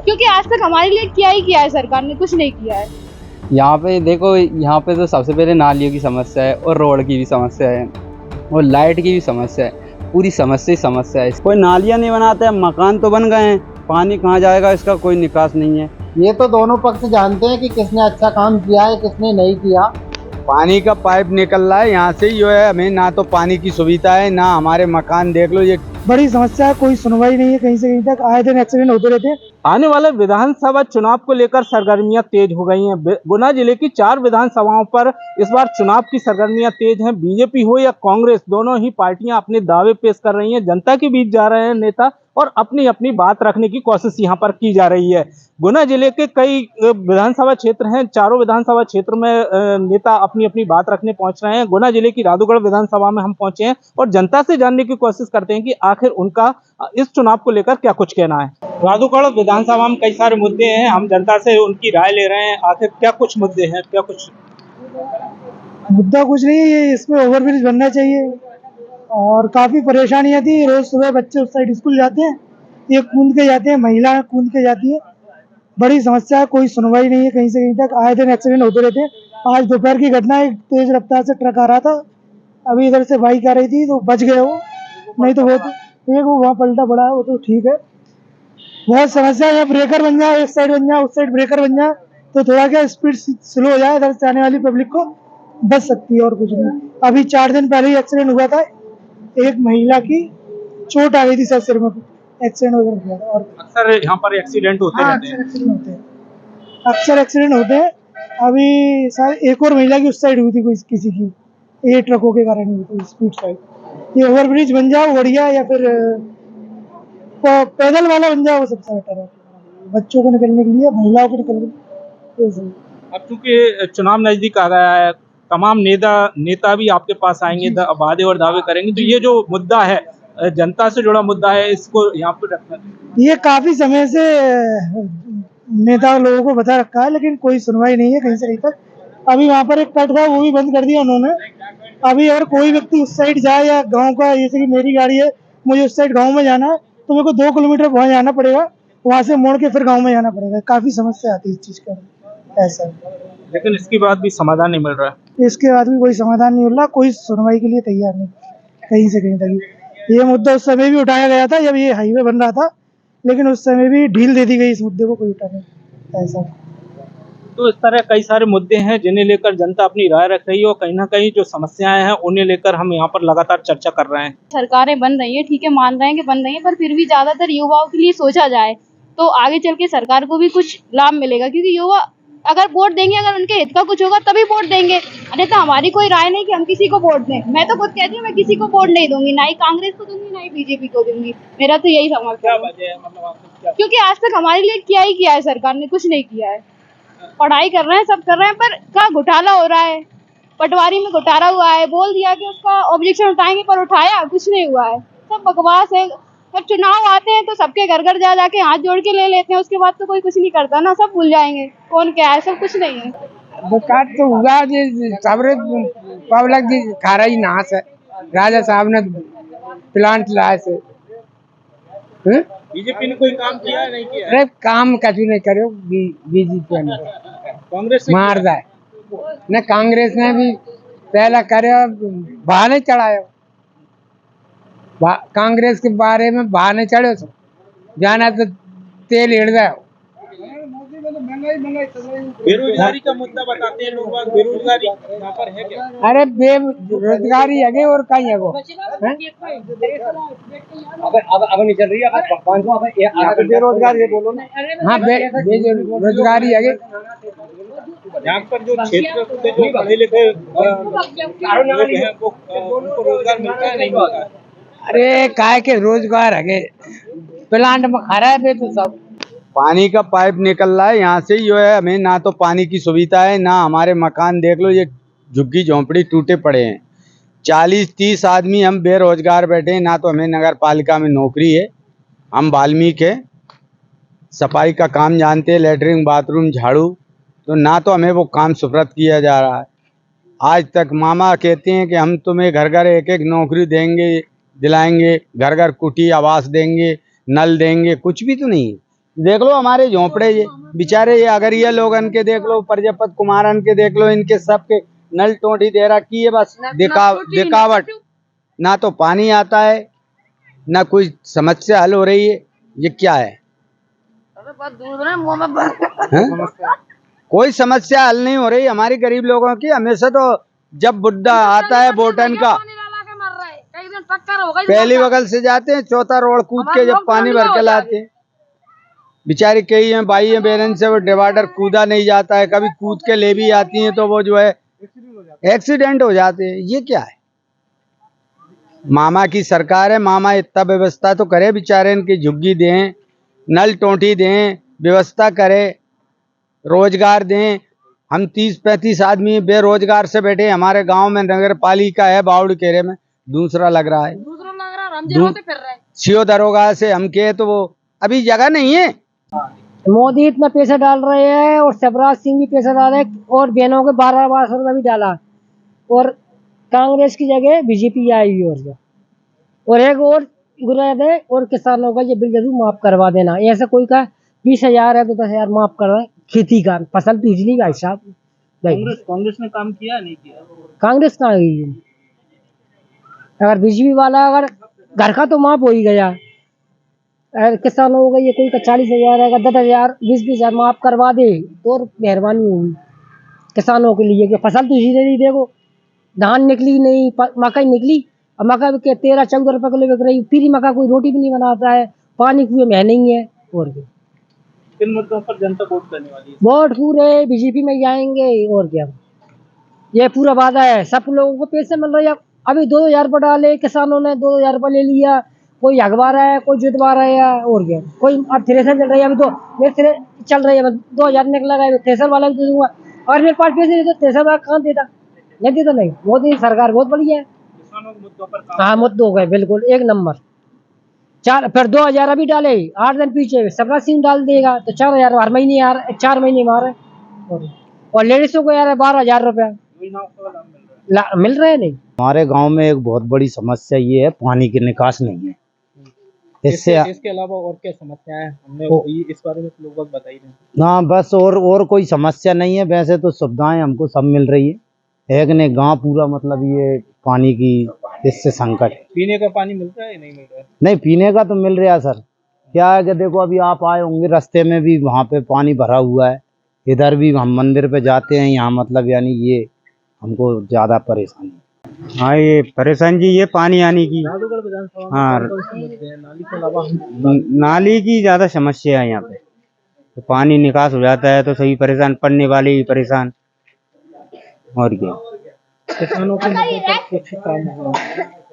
क्योंकि आज तक हमारे लिए क्या ही किया है सरकार ने, कुछ नहीं किया है। यहाँ पे देखो, यहाँ पे तो सबसे पहले नालियों की समस्या है और रोड की भी समस्या है और लाइट की भी समस्या है। पूरी समस्या ही समस्या है। कोई नालियाँ नहीं बनाते हैं, मकान तो बन गए हैं, पानी कहाँ जाएगा इसका कोई निकास नहीं है। ये तो दोनों पक्ष जानते हैं कि किसने अच्छा काम किया है किसने नहीं किया। पानी का पाइप निकल रहा है यहाँ से, जो है हमें ना तो पानी की सुविधा है, ना हमारे मकान देख लो, ये बड़ी समस्या है। कोई सुनवाई नहीं है कहीं से कहीं तक, आए दिन एक्सीडेंट होते रहते हैं। आने वाले विधानसभा चुनाव को लेकर सरगर्मियां तेज हो गई हैं। गुना जिले की 4 विधानसभाओं पर इस बार चुनाव की सरगर्मियां तेज हैं। बीजेपी हो या कांग्रेस, दोनों ही पार्टियां अपने दावे पेश कर रही हैं। जनता के बीच जा रहे हैं नेता और अपनी अपनी बात रखने की कोशिश यहां पर की जा रही है। गुना जिले के कई विधानसभा क्षेत्र हैं, चारों विधानसभा क्षेत्र में नेता अपनी अपनी बात रखने पहुंच रहे हैं। गुना जिले की राधुगढ़ विधानसभा में हम पहुंचे हैं और जनता से जानने की कोशिश करते हैं कि आखिर उनका इस चुनाव को लेकर क्या कुछ कहना है। राधुगढ़ विधानसभा में कई सारे मुद्दे हैं, हम जनता से उनकी राय ले रहे हैं। आखिर क्या कुछ मुद्दे हैं, क्या कुछ? मुद्दा कुछ नहीं है, ये इसमें ओवरब्रिज बनना चाहिए और काफी परेशानियां थी। रोज सुबह बच्चे उस साइड स्कूल जाते हैं, ये कूद के जाते हैं, महिला कूद के जाती है। बड़ी समस्या है, कोई सुनवाई नहीं है कहीं से कहीं तक, आए दिन एक्सीडेंट होते रहते हैं। आज दोपहर की घटना, एक तेज रफ्तार से ट्रक आ रहा था, अभी इधर से बाइक आ रही थी तो बच गए वो, नहीं तो वो एक वो वहाँ पलटा पड़ा है, वो तो ठीक है। बहुत समस्या है, ब्रेकर बन जाए, एक साइड बन जाए, उस साइड ब्रेकर बन जाए तो थोड़ा क्या स्पीड स्लो हो जाए, इधर से आने वाली पब्लिक को बच सकती है और कुछ नहीं। अभी 4 दिन पहले ही एक्सीडेंट हुआ था, एक महिला की चोट आ गई थी, सिर में एक्सीडेंट वगैरह हुआ था। और अक्सर यहाँ पर एक्सीडेंट होते रहते हैं। अक्सर एक्सीडेंट होते हैं। अभी शायद एक और महिला की उस साइड हुई थी, कोई किसी की, ये ट्रकों के कारण हुई थी स्पीड साइड। ये ओवरब्रिज बन जाओ बढ़िया, या फिर पैदल वाला बन जाओ, वो सबसे बेटर है बच्चों को निकलने के लिए, महिलाओं को निकलने के लिए। अब चूंकि चुनाव नजदीक आ गया है, तमाम नेता भी आपके पास आएंगे, वादे और दावे करेंगे, तो ये जो मुद्दा है, जनता से जुड़ा मुद्दा है, इसको यहाँ पे रखना चाहिए। ये काफी समय से नेता लोगों को बता रखा है, लेकिन कोई सुनवाई नहीं है कहीं से कहीं तक। अभी वहाँ पर एक कट था, वो भी बंद कर दिया उन्होंने। अभी अगर कोई व्यक्ति उस साइड जाए, या गांव का, जैसे कि मेरी गाड़ी है, मुझे उस साइड गांव में जाना है तो मेरे को 2 किलोमीटर वहाँ जाना पड़ेगा, वहाँ से मोड़ के फिर गांव में जाना पड़ेगा। काफी समस्या आती है इस चीज का, ऐसा। लेकिन इसके बाद भी समाधान नहीं मिल रहा है। इसके बाद भी कोई समाधान नहीं मिल रहा, कोई सुनवाई के लिए तैयार नहीं कहीं से कहीं तक। ये मुद्दा उस समय भी उठाया गया था जब ये हाईवे बन रहा था, लेकिन उस समय भी ढील दे दी गई इस मुद्दे को कोई उठाने, ऐसा। तो इस तरह कई सारे मुद्दे हैं जिन्हें लेकर जनता अपनी राय रख रही है और कहीं ना कहीं जो समस्याएं हैं उन्हें लेकर हम यहाँ पर लगातार चर्चा कर रहे हैं। सरकारें बन रही है, ठीक है, मान रहे हैं कि बन रही है, पर फिर भी ज्यादातर युवाओं के लिए सोचा जाए तो आगे चल के सरकार को भी कुछ लाभ मिलेगा, क्योंकि युवा अगर वोट देंगे, अगर उनके हित का कुछ होगा तभी वोट देंगे। अरे तो हमारी कोई राय नहीं कि हम किसी को वोट दें। मैं तो खुद कहती हूँ, मैं किसी को वोट नहीं दूंगी, ना ही कांग्रेस को दूंगी, ना ही बीजेपी को दूंगी। मेरा तो यही समझ है, क्योंकि आज तक हमारे लिए क्या ही किया है सरकार ने, कुछ नहीं किया है। पढ़ाई कर रहे हैं, सब कर रहे हैं, पर क्या घोटाला हो रहा है। पटवारी में घोटाला हुआ है, बोल दिया कि उसका ऑब्जेक्शन उठाएंगे, पर उठाया कुछ नहीं हुआ है, सब बकवास है। जब चुनाव आते हैं तो सबके घर घर जा जाके हाथ जोड़ के ले लेते हैं, उसके बाद तो कोई कुछ नहीं करता ना, सब भूल जाएंगे कौन क्या है, सब कुछ नहीं है। विकास तो हुआ, सबरे पब्लिक की खा रही नाश है। राजा साहब ने प्लांट लाए से, बीजेपी ने कोई काम किया है, नहीं किया? अरे काम कभी नहीं करे बीजेपी ने, कांग्रेस मार जाए न। कांग्रेस ने भी पहला करे, बहाने चढ़ाया। कांग्रेस के बारे में बहाने चढ़े, जाना तो तेल हिड़ जाए। बेरोजगारी का मुद्दा बताते हैं लोग, बेरोजगारी यहाँ पर है क्या? अरे बेरोजगारी है और कहीं है वो, अब नहीं चल रही है, बेरोजगारी है, बोलो ना। हाँ, बेरोजगारी है। यहाँ पर जो क्षेत्र से जो पढ़े लिखे लोग हैं, वो उनको रोजगार मिलता है, नहीं मिलता है? अरे काय के रोजगार है, प्लांट में खा रहा है तो सब। पानी का पाइप निकल रहा है यहाँ से, जो है हमें ना तो पानी की सुविधा है, ना हमारे मकान देख लो, ये झुग्गी झोंपड़ी टूटे पड़े हैं। 40-30 आदमी हम बेरोजगार बैठे हैं, ना तो हमें नगर पालिका में नौकरी है। हम वाल्मीकि है, सफाई का काम जानते हैं, लेटरिन बाथरूम झाड़ू, तो ना तो हमें वो काम सुपुर्द किया जा रहा है। आज तक मामा कहते हैं कि हम तुम्हें घर घर एक एक नौकरी देंगे, दिलाएंगे, घर घर कुटी आवास देंगे, नल देंगे, कुछ भी तो नहीं। देख लो हमारे झोंपड़े ये बेचारे, ये अगरिया लोगन के देख लो, प्रजापत कुमारन के देख लो, इनके सबके नल टोटी दे रखी है, बस दिखावट। ना तो पानी आता है, ना कोई समस्या हल हो रही है। ये क्या है? हैं? कोई समस्या हल नहीं हो रही हमारी गरीब लोगों की। हमेशा तो जब बुड्ढा आता है वोटन का, पहली बगल से जाते हैं, चौथा रोड कूद के जब पानी भर के लाते हैं। बेचारी कई हैं भाई हैं बहन से वो डिवाइडर कूदा नहीं जाता है, कभी कूद के ले भी आती हैं तो वो जो है एक्सीडेंट हो जाते हैं। ये क्या है? मामा की सरकार है, मामा इतना व्यवस्था तो करे, बेचारे इनकी झुग्गी दें, नल टोटी दें, व्यवस्था करे, रोजगार दें। हम 30-35 आदमी बेरोजगार से बैठे, हमारे गांव में नगर पालिका है बावड़ केरे में, दूसरा लग रहा है, सीओ दरोगा से हम कहे तो वो अभी जगह नहीं है। मोदी इतना पैसा डाल रहे हैं और शिवराज सिंह भी पैसा डाल रहे हैं और बहनों के 1200 रुपये भी डाला और कांग्रेस की जगह बीजेपी आई हुई और एक और गुना दे और किसानों का ये बिल जरूर माफ करवा देना। ऐसा कोई का 20,000 है तो 10,000 माफ करवाए। खेती का फसल तो इजली भाई साहब कांग्रेस ने काम किया नहीं किया? कांग्रेस कहाँ गई है? अगर बीजेपी वाला अगर घर का तो माफ हो ही गया, अगर किसानों को ये कोई का 40,000 है, 10,000 20,000 माफ करवा दे तो मेहरबानी होगी किसानों के लिए कि फसल तो इसी नहीं। देखो धान निकली नहीं, मकई निकली और मकई के 13-14 रुपए किलो बिक रही, फिर मक्का कोई रोटी भी नहीं बनाता है, पानी कुएं में नहीं है। और क्या किन मुद्दों पर जनता वोट करने वाली है? वोट पूरे बीजेपी में जाएंगे और क्या, ये पूरा वादा है। सब लोगों को पैसे मिल रहे हैं। अभी 2,000 रुपये डाले किसानों ने, 2,000 रुपये ले लिया, कोई हगवा रहा है, कोई जुतवा रहा है और क्या। कोई अब थ्रेसर चल रही है, अभी तो मेरे चल रही है, 2,000 निकला है, थ्रेसर वाला भी दे दूंगा। और मेरे पास पैसे नहीं तो थ्रेसर वाला कहाँ देता, नहीं देता नहीं। मोदी सरकार बहुत बढ़िया है। किसानों के मुद्दों पर हाँ मुद्दों का बिल्कुल एक नंबर। फिर 2,000 अभी डाले, 8 दिन पीछे शिवराज सिंह डाल देगा तो 4,000 हर महीने आ रहा है, 4 महीने में आ रहा है। और लेडीजों को यार 12,000 रुपया मिल रहे नहीं। हमारे गांव में एक बहुत बड़ी समस्या ये है, पानी की निकास नहीं है। इसके अलावा और क्या समस्याएं हमने इस बारे में लोग बता ही नहीं। ना बस और कोई समस्या नहीं है। वैसे तो सुविधाएं हमको सब मिल रही है, एक ने गांव पूरा मतलब ये पानी की इससे संकट है। पीने का पानी मिलता है नहीं मिल रहा है? नहीं, पीने का तो मिल रहा है सर। क्या है कि देखो अभी आप आए होंगे, रास्ते में भी वहाँ पे पानी भरा हुआ है, इधर भी हम मंदिर पे जाते हैं, यहाँ मतलब यानी ये हमको ज्यादा परेशानी। हाँ ये परेशानी जी ये पानी आने की। हाँ नाली के अलावा नाली की ज्यादा समस्या है यहाँ पे, तो पानी निकास हो जाता है तो सही परेशान, पढ़ने वाले ही परेशान। और क्या किसानों के मुद्दों पर कुछ काम हुआ?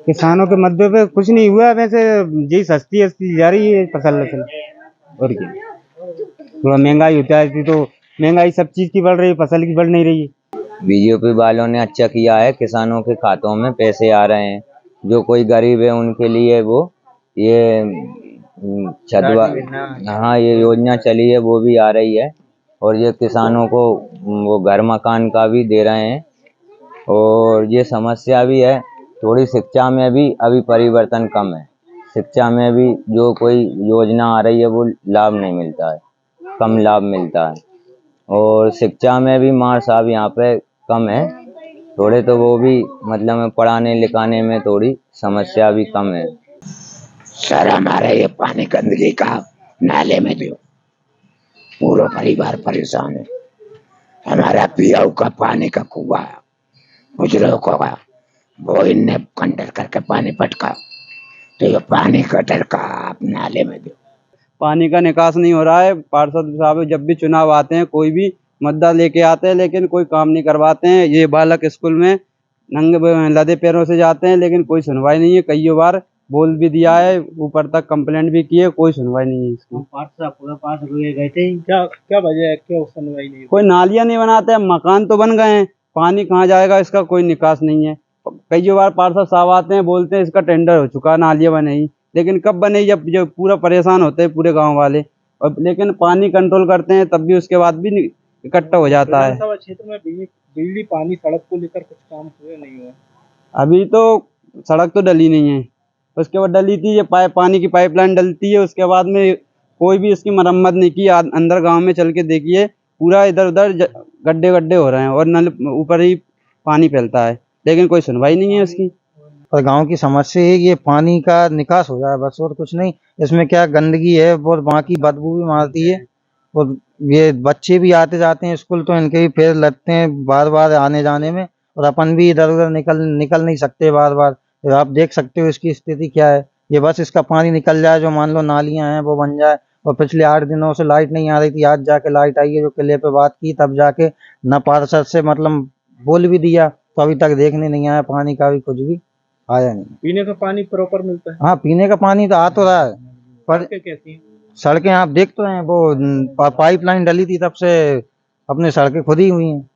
किसानों के मुद्दे पे कुछ नहीं हुआ। वैसे जी सस्ती जा रही है फसल। और क्या थोड़ा महंगाई होता है तो महंगाई सब चीज की बढ़ रही है, फसल की बढ़ नहीं रही है। बीजेपी वालों ने अच्छा किया है, किसानों के खातों में पैसे आ रहे हैं। जो कोई गरीब है उनके लिए वो ये छतवा, हाँ ये योजना चली है वो भी आ रही है। और ये किसानों को वो घर मकान का भी दे रहे हैं। और ये समस्या भी है थोड़ी, शिक्षा में भी अभी परिवर्तन कम है। शिक्षा में भी जो कोई योजना आ रही है वो लाभ नहीं मिलता है, कम लाभ मिलता है। और शिक्षा में भी मार साहब यहाँ पे कम है थोड़े, तो वो भी मतलब पढ़ाने लिखाने में थोड़ी समस्या भी कम है। सर हमारे ये पानी गंदगी का नाले में जो पूरा परिवार परेशान है। हमारा पीओ का पानी का कुआं है, बुजुर्गों का वो इनने कंडर करके पानी पटका, तो ये पानी कटर का आप नाले में दो। पानी का निकास नहीं हो रहा है। पार्षद साहब जब भी चुनाव आते हैं कोई भी मुद्दा लेके आते हैं लेकिन कोई काम नहीं करवाते हैं। ये बालक स्कूल में नंगे लदे पैरों से जाते हैं लेकिन कोई सुनवाई नहीं है। कई बार बोल भी दिया है, ऊपर तक कंप्लेंट भी की है, कोई सुनवाई नहीं है इसकी। पास गए थे, क्या वजह है, क्या सुनवाई नहीं? कोई नालियां नहीं बनाते हैं, मकान तो बन गए हैं, पानी कहाँ जाएगा इसका कोई निकास नहीं है। कई बार पार्षद साहब आते हैं बोलते हैं इसका टेंडर हो चुका है, नालियां बनेगी, लेकिन कब बनेगी जब पूरा परेशान होते हैं पूरे गांव वाले। और लेकिन पानी कंट्रोल करते हैं तब भी उसके बाद भी इकट्ठा हो जाता है। क्षेत्र में बिजली पानी सड़क को लेकर कुछ काम हुए नहीं हुआ? अभी तो सड़क तो डली नहीं है, उसके बाद डली थी ये पानी की पाइपलाइन डलती है, उसके बाद में कोई भी इसकी मरम्मत नहीं की। अंदर गांव में चल के देखिए, पूरा इधर उधर गड्ढे गड्ढे हो रहे हैं और नल ऊपर ही पानी फैलता है, लेकिन कोई सुनवाई नहीं है उसकी। और गांव की समस्या है ये पानी का निकास हो जाए बस, और कुछ नहीं। इसमें क्या गंदगी है और वहाँ की बदबू भी मारती है, और ये बच्चे भी आते जाते हैं स्कूल तो इनके भी पैर लगते हैं बार बार आने जाने में, और अपन भी इधर उधर निकल नहीं सकते बार बार। तो आप देख सकते हो इसकी स्थिति क्या है। ये बस इसका पानी निकल जाए, जो मान लो नालियां हैं वो बन जाए। और पिछले 8 दिनों से लाइट नहीं आ रही थी, आज जाके लाइट आई है, जो किले पे बात की तब जाके न पार्षद से मतलब बोल भी दिया, तो अभी तक देखने नहीं आया, पानी का भी कुछ भी आया नहीं। पीने का पानी प्रॉपर मिलता है? हाँ, पीने का पानी तो आ तो रहा है, पर कैसी हैं? सड़कें आप देख तो रहे हैं, वो पाइपलाइन डली थी तब से अपने सड़कें खुद ही हुई हैं।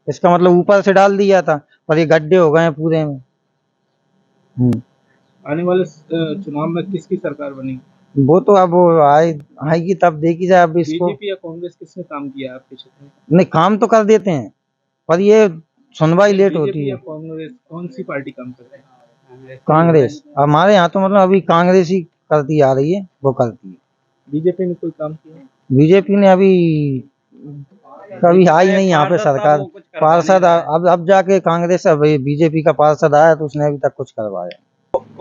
इसका मतलब ऊपर से डाल दिया था, पर ये गड्ढे हो गए हैं पूरे में। आने वाले चुनाव में किसकी सरकार बनेगी? वो तो अब आएगी तब देखी जाए। अब इसको बीजेपी या कांग्रेस किसने काम किया आपके क्षेत्र में? नहीं, काम तो कर देते हैं, पर ये सुनवाई लेट होती बीजेपी या है। कांग्रेस, कौन सी पार्टी काम करती है? कांग्रेस हमारे यहाँ तो मतलब अभी कांग्रेस ही करती आ रही है, वो करती है। बीजेपी ने कोई काम किया? बीजेपी ने अभी कभी आई नहीं यहाँ पे सरकार। पार्षद अब जाके कांग्रेस, अब बीजेपी का पार्षद आया तो उसने अभी तक कुछ करवाया।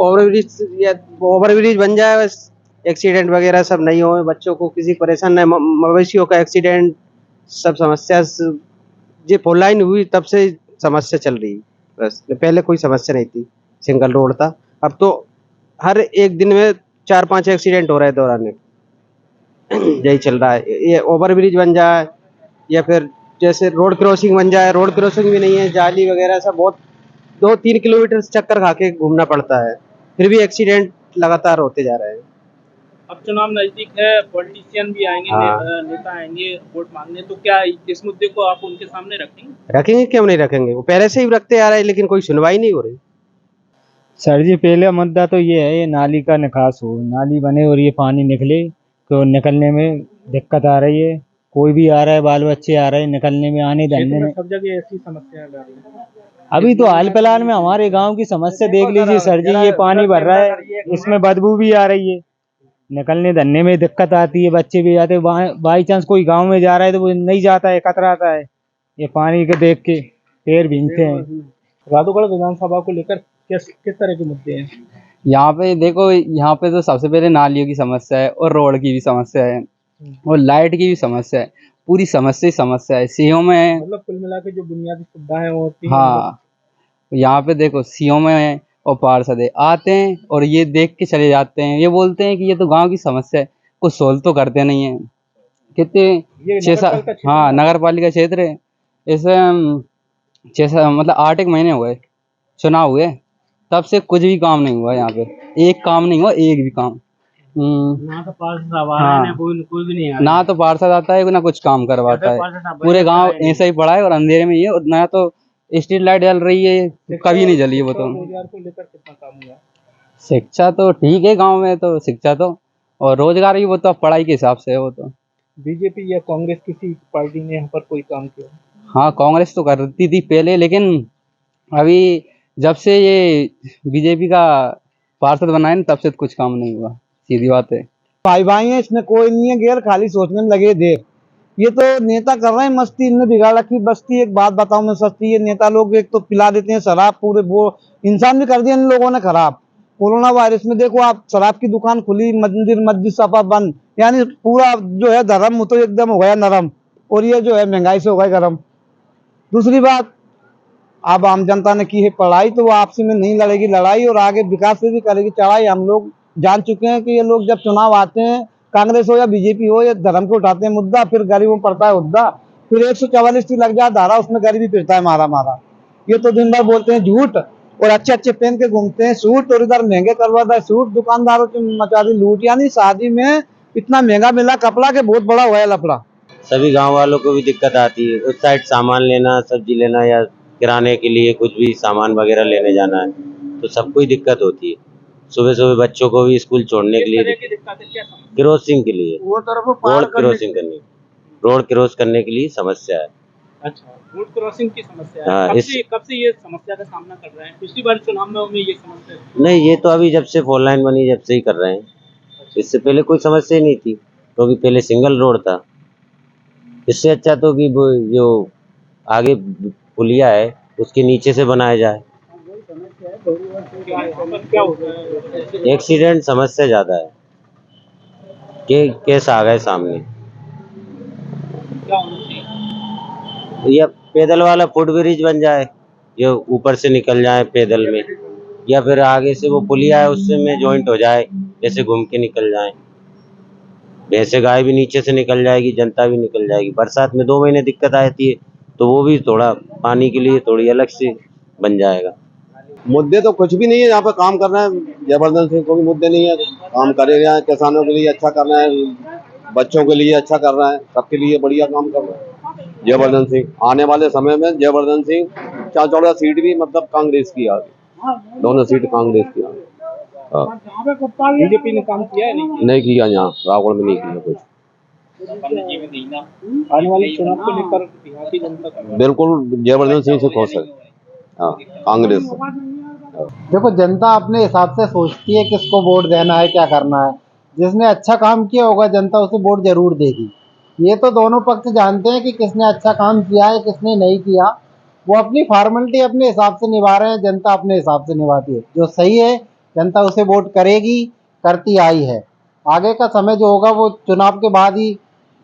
ओवरब्रिज बन जाए, बस एक्सीडेंट वगैरह सब नहीं हो, बच्चों को किसी परेशान नहीं, मवेशियों का एक्सीडेंट सब समस्या। ये फोर लाइन हुई तब से समस्या चल रही है, बस पहले कोई समस्या नहीं थी, सिंगल रोड था। अब तो हर एक दिन में 4-5 एक्सीडेंट हो रहे हैं दौरान, यही चल रहा है। ये ओवरब्रिज बन जाए या फिर जैसे रोड क्रॉसिंग बन जाए, रोड क्रॉसिंग भी नहीं है, जाली वगैरह सब बहुत 2-3 किलोमीटर चक्कर खा के घूमना पड़ता है, फिर भी एक्सीडेंट लगातार होते जा रहे हैं। अब चुनाव नजदीक है, पॉलिटिशियन भी आएंगे, हाँ। नेता आएंगे वोट मांगने, तो क्या इस मुद्दे को आप उनके सामने रखेंगे? रखेंगे, क्यों नहीं रखेंगे, वो पहले से ही रखते आ रहे हैं, लेकिन कोई सुनवाई नहीं हो रही। सर जी, पहला मुद्दा तो ये है, ये नाली का निकास हो, नाली बने और ये पानी निकले, तो निकलने में दिक्कत आ रही है। कोई भी आ रहा है, बाल बच्चे आ रहे हैं, निकलने में आने धरने में सब जगह ऐसी समस्या है। अभी तो हाल फिलहाल में हमारे गांव की समस्या देख लीजिए सर जी, ये पानी भर रहा है, इसमें बदबू भी आ रही है, निकलने धरने में दिक्कत आती है, बच्चे भी जाते हैं। बाई चांस कोई गांव में जा रहा है तो वो नहीं जाता है, कतराता है, ये पानी के देख के पैर भींगते हैं। राधोगढ़ विधानसभा को लेकर किस तरह के मुद्दे हैं? यहाँ पे देखो, यहाँ पे तो सबसे पहले नालियों की समस्या है, और रोड की भी समस्या है, और लाइट की भी समस्या है। पूरी समस्या ही समस्या है। सीओ में मतलब कुल मिला के जो बुनियादी सुविधाएं होती हैं, हाँ, यहाँ पे देखो सीओ में और पार्षद आते हैं और ये देख के चले जाते हैं, ये बोलते हैं कि ये तो गांव की समस्या है, कुछ सोल्व तो करते नहीं है। कितने 6-7 हाँ, नगर पालिका क्षेत्र है। इसे 6 मतलब 8 महीने हुए चुनाव हुए, तब से कुछ भी काम नहीं हुआ यहाँ पे, एक काम नहीं हुआ, एक भी काम। ना तो पार्षद आ रहा है, ना कोई भी नहीं आ रहा। ना तो पार्षद आता है, ना कुछ काम करवाता है, पूरे गांव ऐसा ही पड़ा है और अंधेरे में ही है। और ना तो स्ट्रीट लाइट जल रही है, कभी नहीं जली है वो तो। रोजगार को लेकर कितना काम हुआ? शिक्षा तो ठीक है गांव में, तो शिक्षा तो, और रोजगार भी वो तो पढ़ाई के हिसाब से है वो तो। बीजेपी या कांग्रेस किसी पार्टी ने यहाँ पर कोई काम किया? हाँ, कांग्रेस तो करती थी पहले, लेकिन अभी जब से ये बीजेपी का पार्षद बनाए ना, तब से तो कुछ काम नहीं हुआ, सीधी बात है। भाई है, इसमें कोई नहीं है, गैर खाली सोचने में लगे देर। ये तो नेता कर रहे हैं मस्ती, इनने बिगाड़ रखी बस्ती। एक बात बताऊं मैं सस्ती, ये नेता लोग एक तो पिला देते हैं शराब, पूरे वो इंसान भी कर दिया इन लोगों ने खराब। कोरोना वायरस में देखो आप, शराब की दुकान खुली, मंदिर मस्जिद सपा बंद, यानी पूरा जो है धर्म तो एकदम हो गया नरम, और ये जो है महंगाई से हो गया गरम। दूसरी बात, अब आम जनता ने की है पढ़ाई, तो वो आपसी में नहीं लड़ेगी लड़ाई, और आगे विकास से भी करेगी चढ़ाई। हम लोग जान चुके हैं कि ये लोग जब चुनाव आते हैं, कांग्रेस हो या बीजेपी हो, ये धर्म को उठाते हैं मुद्दा, फिर गरीबों में पड़ता है मुद्दा, फिर 144 लग जाए धारा, उसमें गरीबी फिरता है मारा मारा। ये तो दिन भर बोलते हैं झूठ, और अच्छे अच्छे पहन के घूमते हैं सूट, और इधर महंगे करवाता है सूट, दुकानदारों की मचा दी लूट। यानी शादी में इतना महंगा मिला कपड़ा के बहुत बड़ा हुआ है लफड़ा। सभी गांव वालों को भी दिक्कत आती है, उस साइड सामान लेना, सब्जी लेना या किराने के लिए कुछ भी सामान वगैरह लेने जाना है, तो सबको ही दिक्कत होती है। सुबह सुबह बच्चों को भी स्कूल छोड़ने के लिए, क्रॉसिंग के लिए, रोड क्रॉस करने के लिए समस्या है। अच्छा, रोड क्रॉसिंग की समस्या है। हाँ, कब से ये समस्या का सामना कर रहे हैं? पिछली बार चुनाव में ये समस्या नहीं, ये तो अभी जब से फोर लाइन बनी जब से ही कर रहे हैं, इससे पहले कोई समस्या ही नहीं थी। क्योंकि पहले सिंगल रोड था। इससे अच्छा तो कि वो जो आगे पुलिया है उसके नीचे से बनाया जाए। एक्सीडेंट समस्या ज्यादा है कि केस आ गए सामने। या पैदल वाला फुट ब्रिज बन जाए, जो ऊपर से निकल जाए पैदल में, या फिर आगे से वो पुलिया है उससे में जॉइंट हो जाए, जैसे घूम के निकल जाए। वैसे गाय भी नीचे से निकल जाएगी, जनता भी निकल जाएगी। बरसात में 2 महीने दिक्कत आती है, तो वो भी थोड़ा पानी के लिए थोड़ी अलग से बन जाएगा। मुद्दे तो कुछ भी नहीं है, यहाँ पे काम कर रहे हैं जयवर्धन सिंह, कोई मुद्दे नहीं है, काम कर रहे हैं, किसानों के लिए अच्छा कर रहे हैं, बच्चों के लिए अच्छा कर रहे हैं, सबके लिए बढ़िया काम कर रहे हैं जयवर्धन सिंह। आने वाले समय में जयवर्धन सिंह 4-14 सीट भी मतलब कांग्रेस की आ गई, दोनों सीट कांग्रेस की आ गई। बीजेपी ने काम किया है नहीं किया, यहाँ रावगढ़ में नहीं किया कुछ। आने वाले चुनाव को लेकर यहाँ की जनता बिल्कुल जयवर्धन सिंह से खुश है, हाँ कांग्रेस से। देखो जनता अपने हिसाब से सोचती है किसको वोट देना है, क्या करना है। जिसने अच्छा काम किया होगा जनता उसे वोट जरूर देगी। ये तो दोनों पक्ष जानते हैं कि किसने अच्छा काम किया है, किसने नहीं किया। वो अपनी फॉर्मेलिटी अपने हिसाब से निभा रहे हैं, जनता अपने हिसाब से निभाती है। जो सही है जनता उसे वोट करेगी, करती आई है। आगे का समय जो होगा वो चुनाव के बाद ही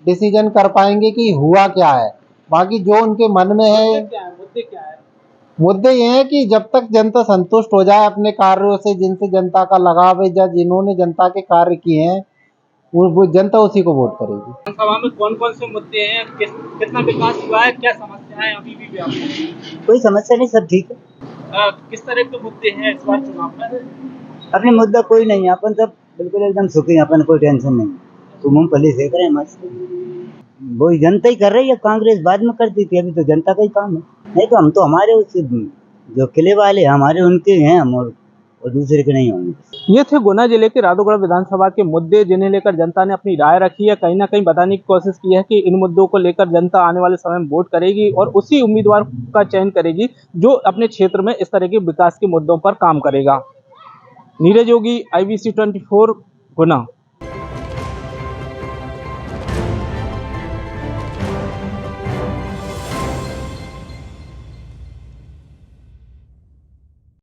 डिसीजन कर पाएंगे कि हुआ क्या है। बाकी जो उनके मन में है, मुद्दे ये हैं कि जब तक जनता संतुष्ट हो जाए अपने कार्यों से, जिनसे जनता का लगाव है या जिन्होंने जनता के कार्य किए हैं, वो जनता उसी को वोट करेगी। विधानसभा में कौन कौन से मुद्दे हैं, कितना विकास हुआ है, क्या समस्याएं अभी भी व्याप्त हैं? कोई समस्या नहीं, सब ठीक है। किस तरह के मुद्दे हैं इस बार चुनाव में? अपने मुद्दा कोई नहीं है, अपन सब बिल्कुल एकदम सुखी, अपन कोई टेंशन नहीं। तो मूंगफली सेक रहे हैं मस्त। वो जनता ही कर रही है, कांग्रेस बाद में करती थी, अभी तो जनता का ही काम है। नहीं तो हम तो हमारे उस जो किले वाले हमारे उनके हैं हम, और दूसरे के नहीं होंगे। ये थे गुना जिले के राधोगढ़ विधानसभा के मुद्दे, जिन्हें लेकर जनता ने अपनी राय रखी है। कहीं ना कहीं बताने की कोशिश की है कि इन मुद्दों को लेकर जनता आने वाले समय में वोट करेगी और उसी उम्मीदवार का चयन करेगी जो अपने क्षेत्र में इस तरह के विकास के मुद्दों पर काम करेगा। नीरज योगी, IBC 24 गुना।